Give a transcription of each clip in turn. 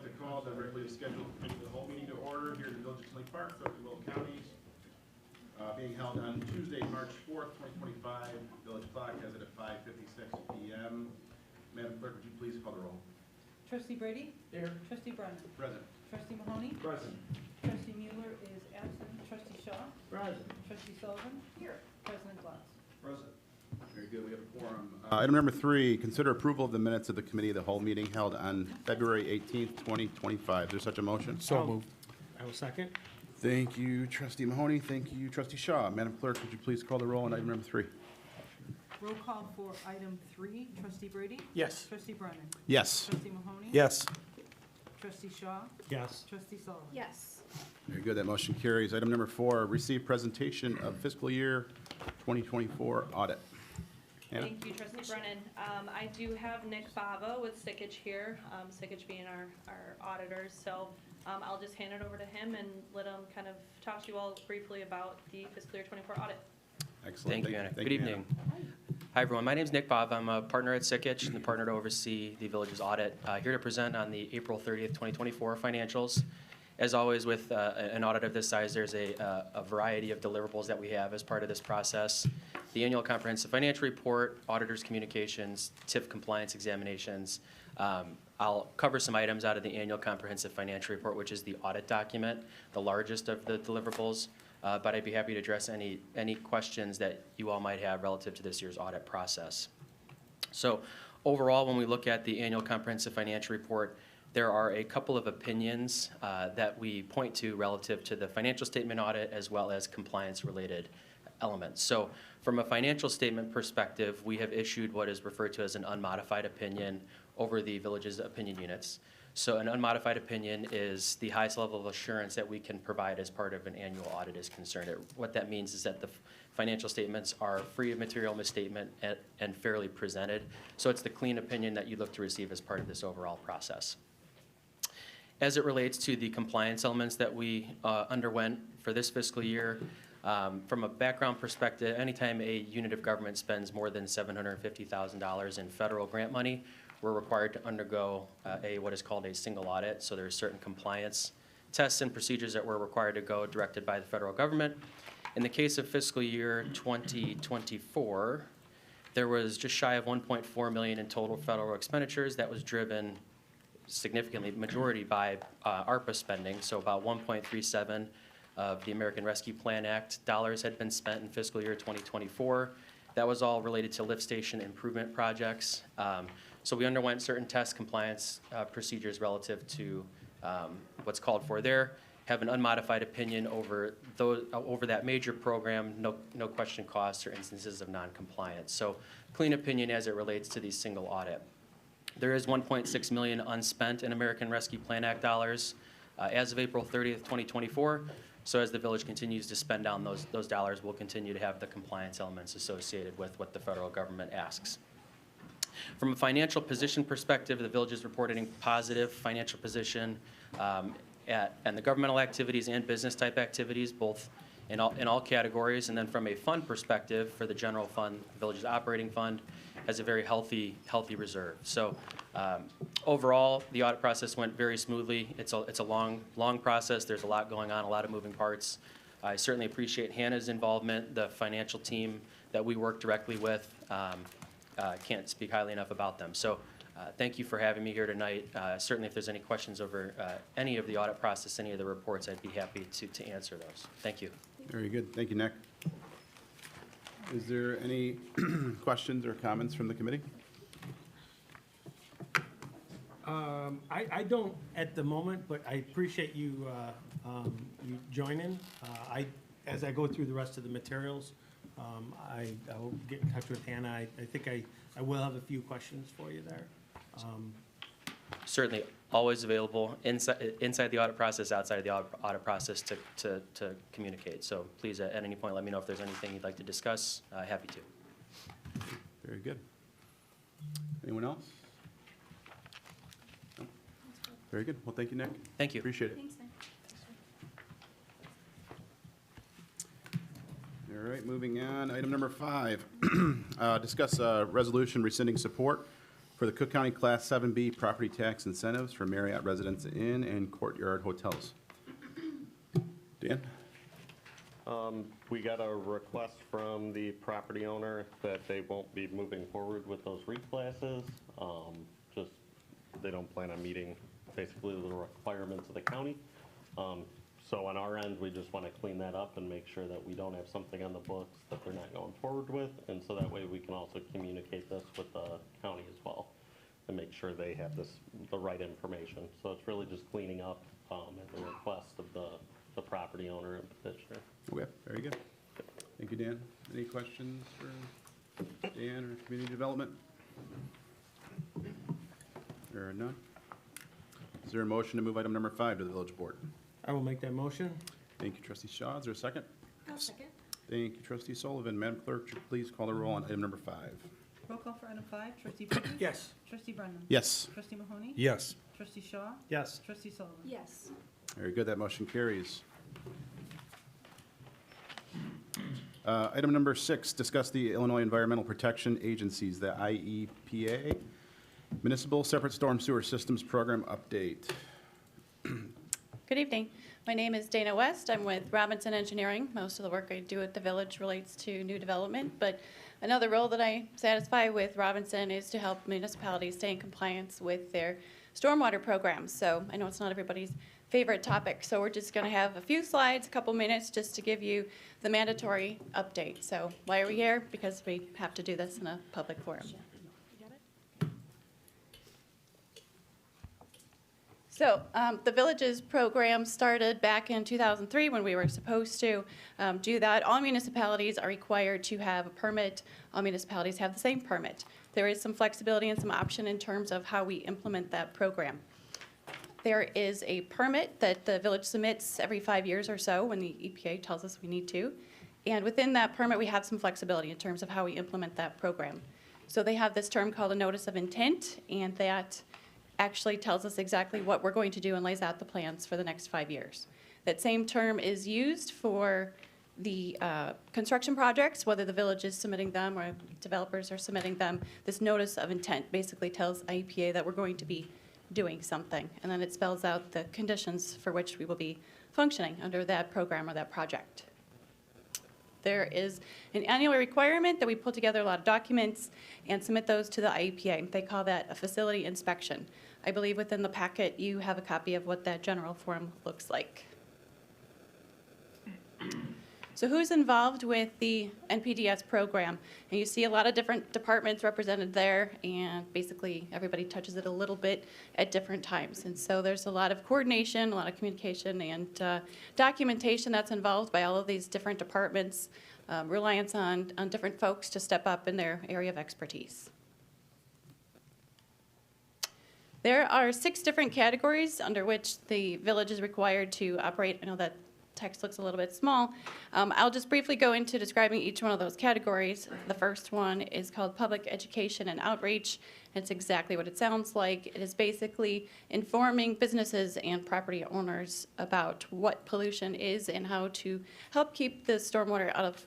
like to call the regularly scheduled committee of the whole meeting to order here in the Village of Lake Park, Third Will County, being held on Tuesday, March 4th, 2025. Village clock has it at 5:56 p.m. Madam Clerk, would you please call the roll? Trustee Brady? Here. Trustee Brennan? Present. Trustee Mahoney? Present. Trustee Mueller is absent. Trustee Shaw? Present. Trustee Sullivan? Here. President Glass? Present. Very good, we have a quorum. Item number 3, consider approval of the minutes of the committee of the whole meeting held on February 18th, 2025. Is there such a motion? So moved. I will second. Thank you, Trustee Mahoney. Thank you, Trustee Shaw. Madam Clerk, would you please call the roll on item number 3? Roll call for item 3. Trustee Brady? Yes. Trustee Brennan? Yes. Trustee Mahoney? Yes. Trustee Shaw? Yes. Trustee Sullivan? Yes. Very good, that motion carries. Item number 4, receive presentation of fiscal year 2024 audit. Hannah? Thank you, Trustee Brennan. I do have Nick Bava with Sickich here, Sickich being our auditors, so I'll just hand it over to him and let him kind of talk to you all briefly about the fiscal year 24 audit. Excellent. Thank you, Anna. Thank Good you, Hannah. evening. Hi, everyone. My name is Nick Bob. I'm a partner at Sickich and the partner to oversee the village's audit. Here to present on the April 30th, 2024 financials. As always, with an audit of this size, there's a variety of deliverables that we have as part of this process. The annual comprehensive financial report, auditor's communications, TIF compliance examinations. I'll cover some items out of the annual comprehensive financial report, which is the audit document, the largest of the deliverables. But I'd be happy to address any questions that you all might have relative to this year's audit process. So overall, when we look at the annual comprehensive financial report, there are a couple of opinions that we point to relative to the financial statement audit as well as compliance-related elements. So from a financial statement perspective, we have issued what is referred to as an unmodified opinion over the village's opinion units. So an unmodified opinion is the highest level of assurance that we can provide as part of an annual audit is concerned. What that means is that the financial statements are free of material misstatement and fairly presented. So it's the clean opinion that you look to receive as part of this overall process. As it relates to the compliance elements that we underwent for this fiscal year, from a background perspective, anytime a unit of government spends more than $750,000 in federal grant money, we're required to undergo what is called a single audit. So there are certain compliance tests and procedures that we're required to go directed by the federal government. In the case of fiscal year 2024, there was just shy of $1.4 million in total federal expenditures. That was driven significantly, majority by ARPA spending. So about 1.37 of the American Rescue Plan Act dollars had been spent in fiscal year 2024. That was all related to lift station improvement projects. So we underwent certain test compliance procedures relative to what's called for there. Have an unmodified opinion over that major program, no question costs or instances of non-compliance. So clean opinion as it relates to the single audit. There is $1.6 million unspent in American Rescue Plan Act dollars as of April 30th, 2024. So as the village continues to spend down those dollars, we'll continue to have the compliance elements associated with what the federal government asks. From a financial position perspective, the village is reporting positive financial position and the governmental activities and business type activities, both in all categories. And then from a fund perspective, for the general fund, the village's operating fund has a very healthy reserve. So overall, the audit process went very smoothly. It's a long process. There's a lot going on, a lot of moving parts. I certainly appreciate Hannah's involvement, the financial team that we work directly with. Can't speak highly enough about them. So thank you for having me here tonight. Certainly if there's any questions over any of the audit process, any of the reports, I'd be happy to answer those. Thank you. Very good. Thank you, Nick. Is there any questions or comments from the committee? I don't at the moment, but I appreciate you you joining. As I go through the rest of the materials, I will get in touch with Hannah. I think I will have a few questions for you there. Certainly always available inside the audit process, outside of the audit process to communicate. So please, at any point, let me know if there's anything you'd like to discuss. Happy to. Very good. Anyone else? No? Very good. Well, thank you, Nick. Thank you. Appreciate it. Thanks, Nick. All right, moving on. Item number 5, discuss resolution rescinding support for the Cook County Class 7B property tax incentives for Marriott Residence Inn and Courtyard Hotels. Dan? We got a request from the property owner that they won't be moving forward with those reclasses. Just, they don't plan on meeting basically the requirements of the county. So on our end, we just want to clean that up and make sure that we don't have something on the books that they're not going forward with. And so that way we can also communicate this with the county as well and make sure they have the right information. So it's really just cleaning up at the request of the property owner and petitioner. Okay, very good. Thank you, Dan. Any questions for Dan or community development? There are none. Is there a motion to move item number 5 to the village board? I will make that motion. Thank you, trustee Shaw. Is there a second? I'll second. Thank you, trustee Sullivan. Madam Clerk, would you please call the roll on item number 5? Roll call for item 5, trustee Brennan? Yes. Trustee Brennan? Yes. Trustee Mahoney? Yes. Trustee Shaw? Yes. Trustee Sullivan? Yes. Very good. That motion carries. Item number 6, discuss the Illinois Environmental Protection Agencies, the IEPA, Municipal Separate Storm Sewer Systems Program update. Good evening. My name is Dana West. I'm with Robinson Engineering. Most of the work I do at the village relates to new development, but another role that I satisfy with Robinson is to help municipalities stay in compliance with their stormwater programs. So I know it's not everybody's favorite topic, so we're just going to have a few slides, a couple minutes, just to give you the mandatory update. So why are we here? Because we have to do this in a public forum. So the village's program started back in 2003 when we were supposed to do that. All municipalities are required to have a permit. All municipalities have the same permit. There is some flexibility and some option in terms of how we implement that program. There is a permit that the village submits every 5 years or so when the EPA tells us we need to. And within that permit, we have some flexibility in terms of how we implement that program. So they have this term called a notice of intent, and that actually tells us exactly what we're going to do and lays out the plans for the next 5 years. That same term is used for the construction projects, whether the village is submitting them or developers are submitting them. This notice of intent basically tells IEPA that we're going to be doing something, and then it spells out the conditions for which we will be functioning under that program or that project. There is an annual requirement that we pull together a lot of documents and submit those to the IEPA. They call that a facility inspection. I believe within the packet you have a copy of what that general form looks like. So who's involved with the NPDS program? And you see a lot of different departments represented there, and basically everybody touches it a little bit at different times. And so there's a lot of coordination, a lot of communication, and documentation that's involved by all of these different departments, reliance on different folks to step up in their area of expertise. There are 6 different categories under which the village is required to operate. I know that text looks a little bit small. I'll just briefly go into describing each one of those categories. The first one is called public education and outreach. It's exactly what it sounds like. It is basically informing businesses and property owners about what pollution is and how to help keep the stormwater out of,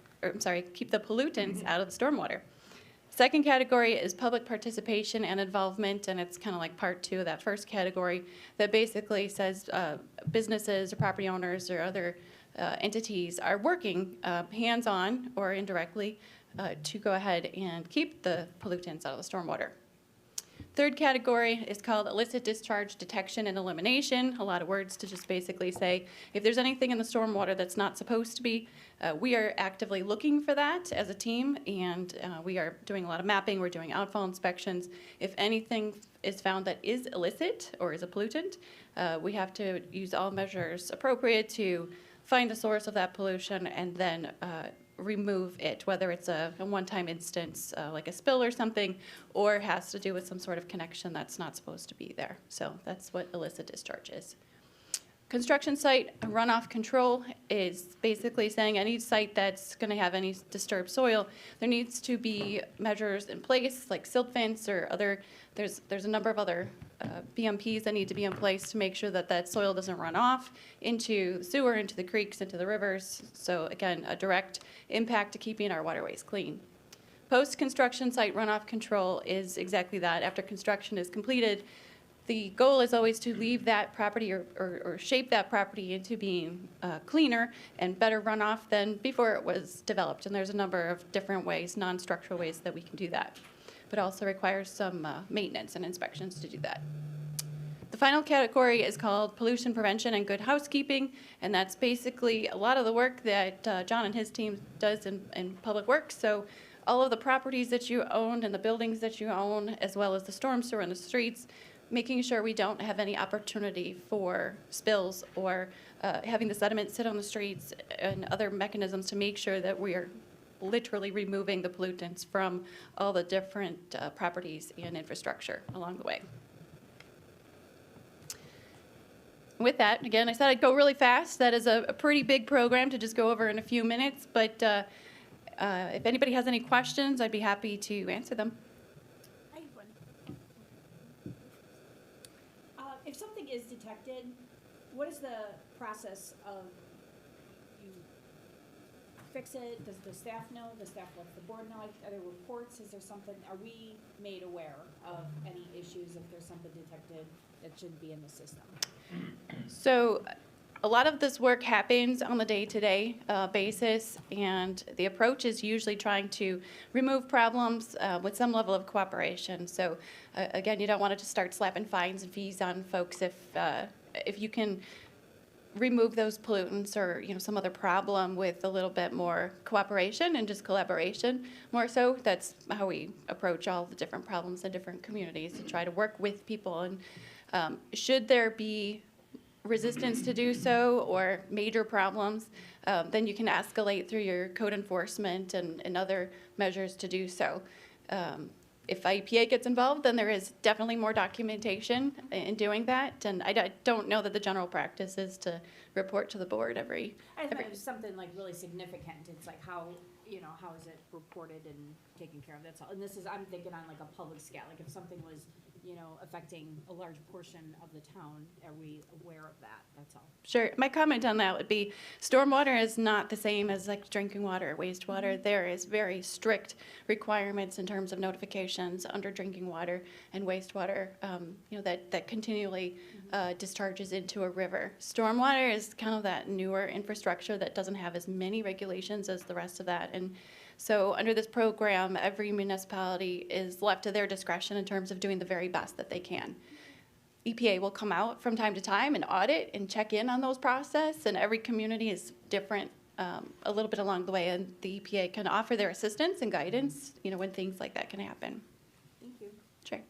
keep the pollutants out of the stormwater. Second category is public participation and involvement, and it's kind of like part 2 of that first category that basically says businesses or property owners or other entities are working hands-on or indirectly to go ahead and keep the pollutants out of the stormwater. Third category is called illicit discharge detection and elimination. A lot of words to just basically say if there's anything in the stormwater that's not supposed to be, we are actively looking for that as a team, and we are doing a lot of mapping. We're doing outfall inspections. If anything is found that is illicit or is a pollutant, we have to use all measures appropriate to find the source of that pollution and then remove it, whether it's a one-time instance like a spill or something, or has to do with some sort of connection that's not supposed to be there. So that's what illicit discharge is. Construction site runoff control is basically saying any site that's going to have any disturbed soil, there needs to be measures in place like silt fence or other, there's a number of other BMPs that need to be in place to make sure that that soil doesn't run off into the sewer, into the creeks, into the rivers. So again, a direct impact to keeping our waterways clean. Post-construction site runoff control is exactly that. After construction is completed, the goal is always to leave that property or shape that property into being cleaner and better runoff than before it was developed. And there's a number of different ways, non-structural ways that we can do that. But also requires some maintenance and inspections to do that. The final category is called pollution prevention and good housekeeping, and that's basically a lot of the work that John and his team does in public works. So all of the properties that you own and the buildings that you own, as well as the storm sewer and the streets, making sure we don't have any opportunity for spills or having the sediment sit on the streets and other mechanisms to make sure that we are literally removing the pollutants from all the different properties and infrastructure along the way. With that, again, I said I'd go really fast. That is a pretty big program to just go over in a few minutes, but if anybody has any questions, I'd be happy to answer them. I have one. If something is detected, what is the process of you fix it? Does the staff know? Does staff let the board know? Are there reports? Is there something, are we made aware of any issues if there's something detected that shouldn't be in the system? So a lot of this work happens on the day-to-day basis, and the approach is usually trying to remove problems with some level of cooperation. So again, you don't want to just start slapping fines and fees on folks if you can remove those pollutants or some other problem with a little bit more cooperation and just collaboration more so. That's how we approach all the different problems in different communities, to try to work with people. And should there be resistance to do so or major problems, then you can escalate through your code enforcement and other measures to do so. If EPA gets involved, then there is definitely more documentation in doing that. And I don't know that the general practice is to report to the board every. I thought it was something like really significant. It's like how is it reported and taken care of? That's all. And this is, I'm thinking on like a public scale, like if something was, affecting a large portion of the town, are we aware of that? That's all. Sure. My comment on that would be stormwater is not the same as like drinking water or wastewater. There is very strict requirements in terms of notifications under drinking water and wastewater, that continually discharges into a river. Stormwater is kind of that newer infrastructure that doesn't have as many regulations as the rest of that. And so under this program, every municipality is left to their discretion in terms of doing the very best that they can. EPA will come out from time to time and audit and check in on those processes, and every community is different a little bit along the way, and the EPA can offer their assistance and guidance, when things like that can happen. Thank you. Sure.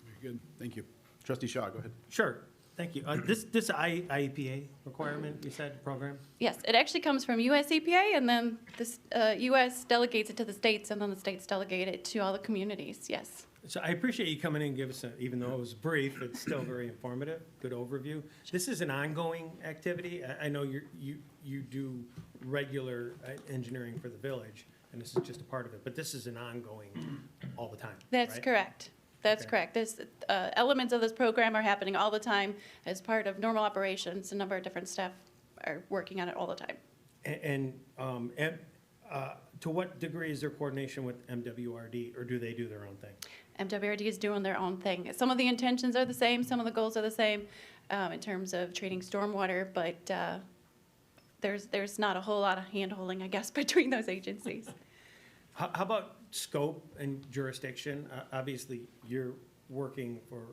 Very good, thank you. Trustee Shaw, go ahead. Sure, thank you. This IEPA requirement, you said, program? Yes, it actually comes from US EPA, and then this US delegates it to the states, and then the states delegate it to all the communities, yes. So I appreciate you coming in and give us, even though it was brief, it's still very informative, good overview. This is an ongoing activity. I know you do regular engineering for the village, and this is just a part of it, but this is an ongoing all the time, That's right? correct. That's Okay. correct. This, elements of this program are happening all the time as part of normal operations. A number of different staff are working on it all the time. And to what degree is there coordination with MWRD, or do they do their own thing? MWRD is doing their own thing. Some of the intentions are the same, some of the goals are the same in terms of treating stormwater, but there's not a whole lot of hand-holding, I guess, between those agencies. How about scope and jurisdiction? Obviously, you work for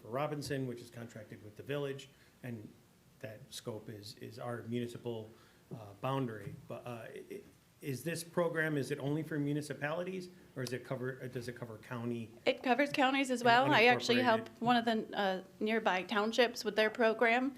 Robinson, which is contracted with the village, and that scope is our municipal boundary. But is this program, is it only for municipalities, or does it cover county? It covers counties as well. I actually unincorporated. help one of the nearby townships with their program.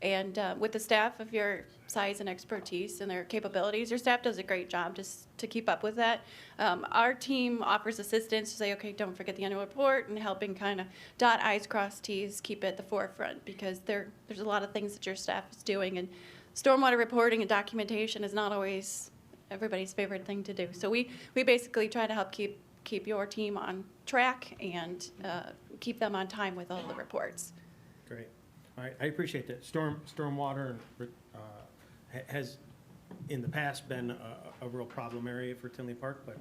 And with the staff of your size and expertise and their capabilities, your staff does a great job just to keep up with that. Our team offers assistance to say, okay, don't forget the annual report, and helping kind of dot I's, cross T's, keep it at the forefront, because there's a lot of things that your staff is doing, and stormwater reporting and documentation is not always everybody's favorite thing to do. So we basically try to help keep your team on track and keep them on time with all the reports. Great. All right, I appreciate that. Stormwater has in the past been a real problem area for Tinley Park, but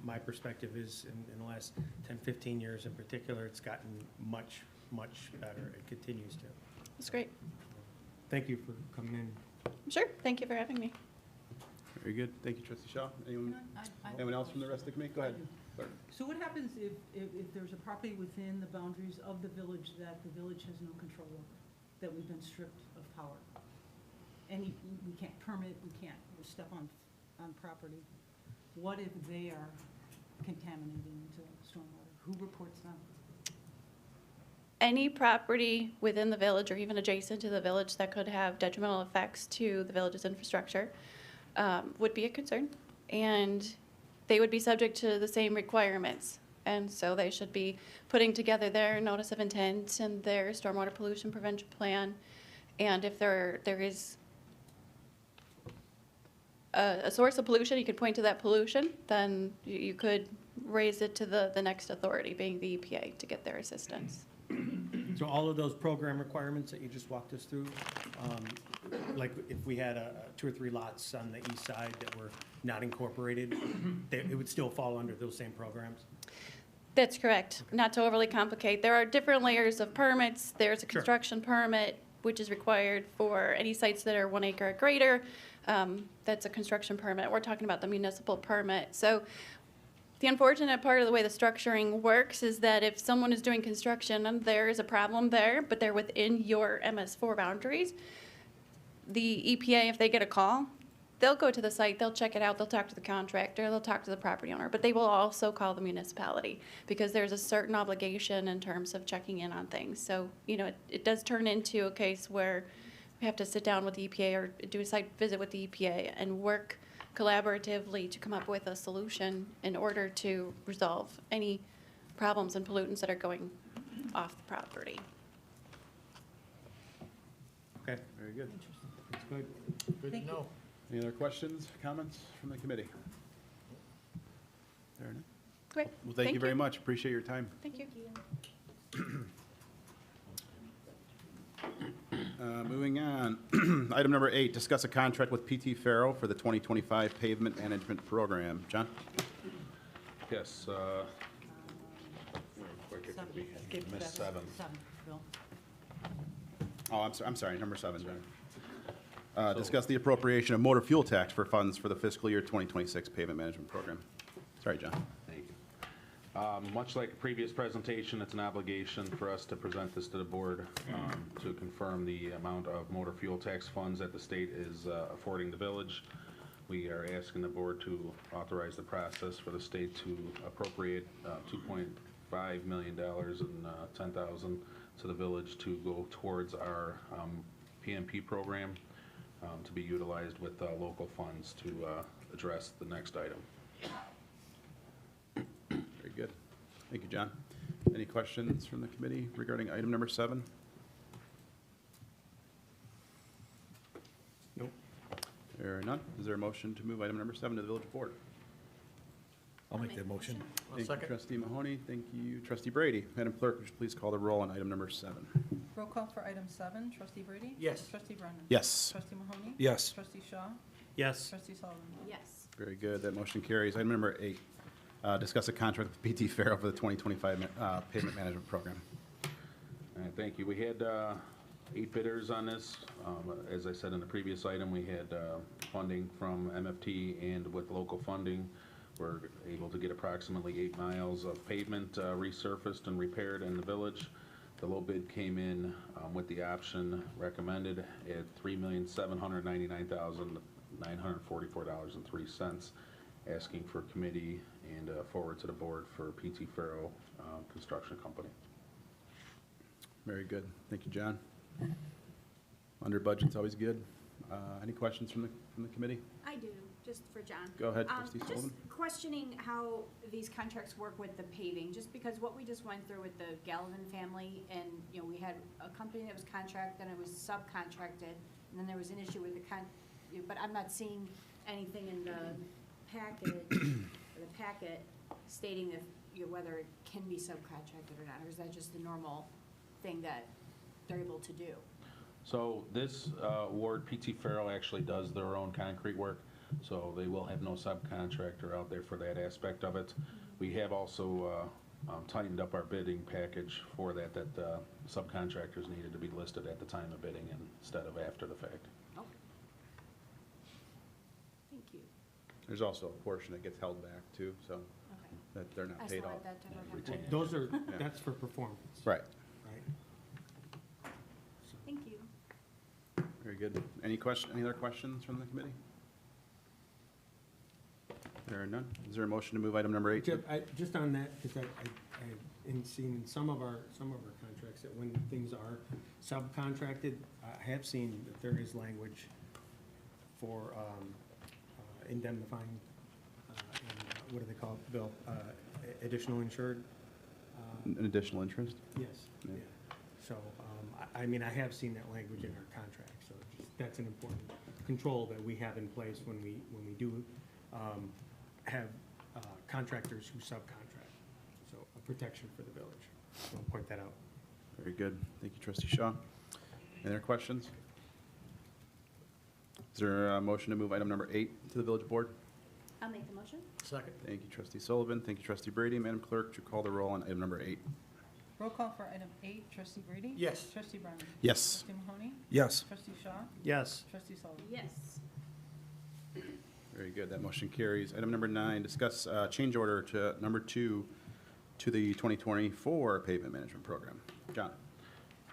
My perspective is in the last 10, 15 years in particular, it's gotten much, much better. It continues to. That's great. Thank you for coming in. Sure, thank you for having me. Very good. Thank you, trustee Shaw. Anyone else from the rest of the committee? Go ahead. Clerk. So what happens if there's a property within the boundaries of the village that the village has no control over, that we've been stripped of power? We can't permit, we can't step on property. What if they are contaminated into stormwater? Who reports them? Any property within the village or even adjacent to the village that could have detrimental effects to the village's infrastructure would be a concern. And they would be subject to the same requirements. And so they should be putting together their notice of intent and their stormwater pollution prevention plan. And if there is a source of pollution, you could point to that pollution, then you could raise it to the next authority, being the EPA, to get their assistance. So all of those program requirements that you just walked us through, like if we had 2 or 3 lots on the east side that were not incorporated, it would still fall under those same programs? That's correct. Not to overly complicate, there are different layers of permits. There's a Sure. construction permit, which is required for any sites that are 1 acre or greater. That's a construction permit. We're talking about the municipal permit. So the unfortunate part of the way the structuring works is that if someone is doing construction and there is a problem there, but they're within your MS4 boundaries, the EPA, if they get a call, they'll go to the site, they'll check it out, they'll talk to the contractor, they'll talk to the property owner, but they will also call the municipality because there's a certain obligation in terms of checking in on things. So, it does turn into a case where we have to sit down with the EPA or do a site visit with the EPA and work collaboratively to come up with a solution in order to resolve any problems and pollutants that are going off the property. Okay, Very good. that's good. Good Thank to you. know. Any other questions, comments from the committee? There, no? Great. Well, thank you very much. Appreciate your time. Thank you. Moving on, item number 8, discuss a contract with PT Farrow for the 2025 Pavement Management Program. John? Yes, real quick, it could be Skip Miss 7. 7, Bill. Oh, I'm sorry, number 7, John. Discuss the appropriation of motor fuel tax for funds for the fiscal year 2026 Pavement Management Program. Sorry, John. Thank you. Much like a previous presentation, it's an obligation for us to present this to the board to confirm the amount of motor fuel tax funds that the state is affording the village. We are asking the board to authorize the process for the state to appropriate $2.5 million and $10,000 to the village to go towards our PMP program to be utilized with local funds to address the next item. Very good. Thank you, John. Any questions from the committee regarding item number 7? Nope. There are none. Is there a motion to move item number 7 to the village board? I'll make that motion. Thank you, trustee Mahoney. Thank you, trustee Brady. Madam Clerk, would you please call the roll on item number 7? Roll call for item 7, trustee Brady? Yes. Trustee Brennan? Yes. Trustee Mahoney? Yes. Trustee Shaw? Yes. Trustee Sullivan? Yes. Very good. That motion carries. Item number 8, discuss a contract with PT Farrow for the 2025 Pavement Management Program. All right, thank you. We had 8 bidders on this. As I said in the previous item, we had funding from MFT, and with local funding, we're able to get approximately 8 miles of pavement resurfaced and repaired in the village. The low bid came in with the option recommended at $3,799,944.03, asking for committee and forward to the board for PT Farrow Construction Company. Very good. Thank you, John. Under budget's always good. Any questions from the committee? I do, just for John. Go ahead, trustee Just Sullivan. questioning how these contracts work with the paving, just because what we just went through with the Galvin family, and, we had a company that was contracted, and it was subcontracted, and then there was an issue with but I'm not seeing anything in the package, or the packet stating if, whether it can be subcontracted or not, or is that just the normal thing that they're able to do? So this award, PT Farrow actually does their own concrete work. So they will have no subcontractor out there for that aspect of it. We have also tightened up our bidding package for that, subcontractors needed to be listed at the time of bidding instead of after the fact. Okay. Thank you. There's also a portion that gets held back too, so Okay. that they're not I paid saw off. that never Retained. happened. Those are, that's for performance, Right, right? Thank you. very good. Any other questions from the committee? There are none. Is there a motion to move item number 8? Just on that, because I've seen in some of our contracts that when things are subcontracted, I have seen that there is language for indemnifying, and what do they call it, Bill? Additional insured? An additional interest? Yes, Yeah. yeah. So, I mean, I have seen that language in our contract, so that's an important control that we have in place when we do have contractors who subcontract. So a protection for the village. So I'll point that out. Very good. Thank you, trustee Shaw. Any other questions? Is there a motion to move item number 8 to the village board? I'll make the motion. Second. Thank you, trustee Sullivan. Thank you, trustee Brady. Madam Clerk, would you call the roll on item number 8? Roll call for item 8, trustee Brady? Yes. Trustee Brennan? Yes. Trustee Mahoney? Yes. Trustee Shaw? Yes. Trustee Sullivan? Yes. Very good. That motion carries. Item number 9, discuss change order to number 2 to the 2024 pavement management program. John?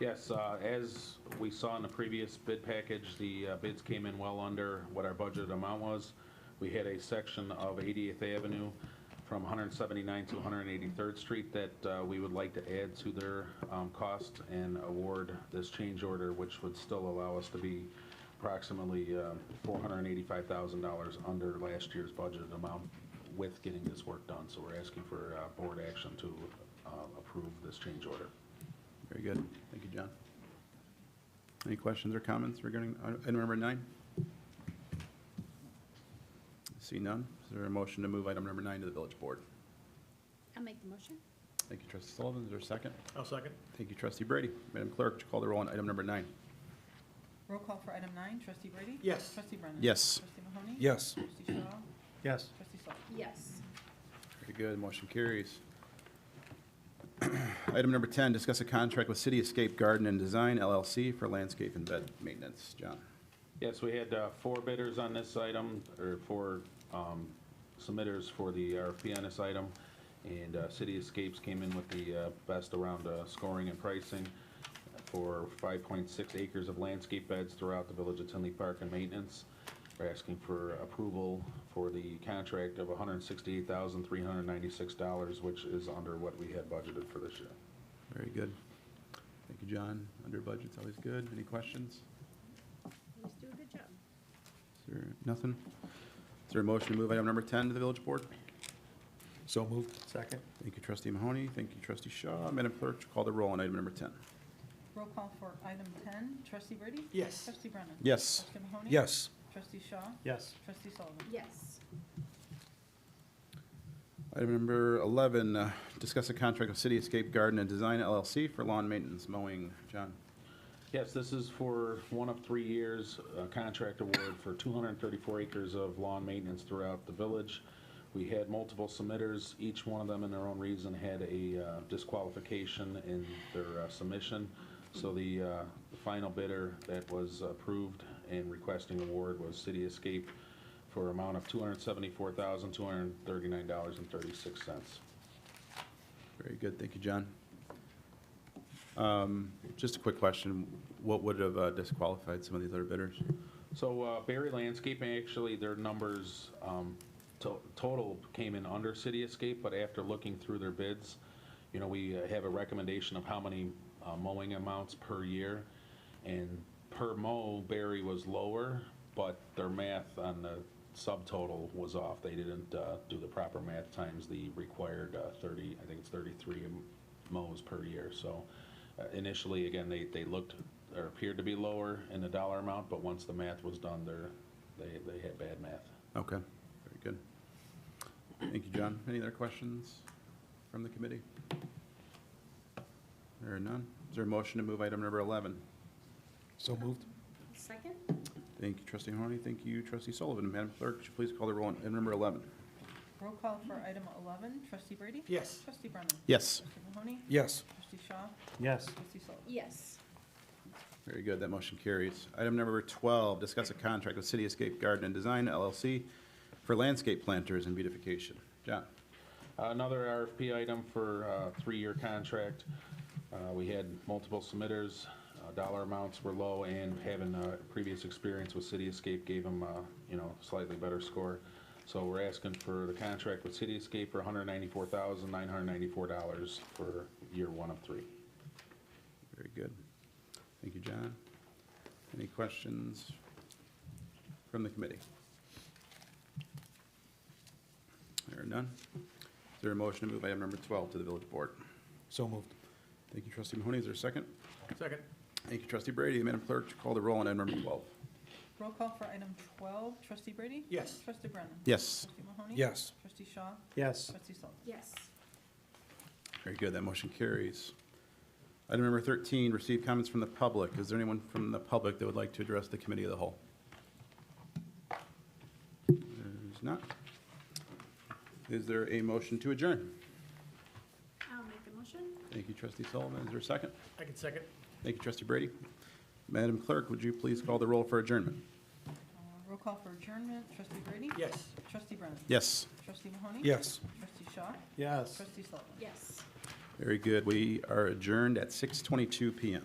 Yes, as we saw in the previous bid package, the bids came in well under what our budgeted amount was. We had a section of 80th Avenue from 179 to 183rd Street that we would like to add to their cost and award this change order, which would still allow us to be approximately $485,000 under last year's budgeted amount with getting this work done. So we're asking for board action to approve this change order. Very good. Thank you, John. Any questions or comments regarding item number 9? See none. Is there a motion to move item number 9 to the village board? I'll make the motion. Thank you, trustee Sullivan. Is there a second? I'll second. Thank you, trustee Brady. Madam Clerk, would you call the roll on item number 9? Roll call for item 9, trustee Brady? Yes. Trustee Brennan? Yes. Trustee Mahoney? Yes. Trustee Shaw? Yes. Trustee Sullivan? Yes. Very good. Motion carries. Item number 10, discuss a contract with City Escape Garden and Design LLC for landscape and bed maintenance. John? Yes, we had 4 bidders on this item, or 4 submitters for the RFP on this item, and City Escapes came in with the best around scoring and pricing for 5.6 acres of landscape beds throughout the village of Tinley Park and maintenance. We're asking for approval for the contract of $168,396, which is under what we had budgeted for this year. Very good. Thank you, John. Under budget's always good. Any questions? Please do a good job. Is there nothing? Is there a motion to move item number 10 to the village board? So moved. Second? Thank you, trustee Mahoney. Thank you, trustee Shaw. Madam Clerk, would you call the roll on item number 10? Roll call for item 10, trustee Brady? Yes. Trustee Brennan? Yes. Trustee Mahoney? Yes. Trustee Shaw? Yes. Trustee Sullivan? Yes. Item number 11, discuss a contract with City Escape Garden and Design LLC for lawn maintenance mowing. John? Yes, this is for one of 3 years, a contract award for 234 acres of lawn maintenance throughout the village. We had multiple submitters, each one of them in their own reason had a disqualification in their submission. So the final bidder that was approved and requesting award was City Escape for an amount of $274,239.36. Very good. Thank you, John. Just a quick question. What would have disqualified some of these other bidders? So Berry Landscaping, actually, their numbers total came in under City Escape, but after looking through their bids, you know, we have a recommendation of how many mowing amounts per year, and per mow, Berry was lower, but their math on the subtotal was off. They didn't do the proper math times the required 30, I think it's 33 mows per year. So initially, again, they looked or appeared to be lower in the dollar amount, but once the math was done, they had bad math. Okay, very good. Thank you, John. Any other questions from the committee? There are none. Is there a motion to move item number 11? So moved. Second? Thank you, trustee Mahoney. Thank you, trustee Sullivan. Madam Clerk, would you please call the roll on item number 11? Roll call for item 11, trustee Brady? Yes. Trustee Brennan? Yes. Trustee Mahoney? Yes. Trustee Shaw? Yes. Trustee Sullivan? Yes. Very good, that motion carries. Item number 12, discuss a contract with City Escape Garden and Design LLC for landscape planters and beautification. John? Another RFP item for a 3-year contract. We had multiple submitters. Dollar amounts were low, and having previous experience with City Escape gave them, slightly better score. So we're asking for the contract with City Escape for $194,994 for year 1 of 3. Very good. Thank you, John. Any questions from the committee? There are none. Is there a motion to move item number 12 to the village board? So moved. Thank you, trustee Mahoney. Is there a second? Second. Thank you, trustee Brady. Madam Clerk, would you call the roll on item number 12? Roll call for item 12, trustee Brady? Yes. Trustee Brennan? Yes. Trustee Mahoney? Yes. Trustee Shaw? Yes. Trustee Sullivan? Yes. Very good. That motion carries. Item number 13, receive comments from the public. Is there anyone from the public that would like to address the committee of the whole? There's not. Is there a motion to adjourn? I'll make the motion. Thank you, trustee Sullivan. Is there a second? I can second. Thank you, trustee Brady. Madam Clerk, would you please call the roll for adjournment? Roll call for adjournment, trustee Brady? Yes. Trustee Brennan? Yes. Trustee Mahoney? Yes. Trustee Shaw? Yes. Trustee Sullivan? Yes. Very good. We are adjourned at 6:22 PM.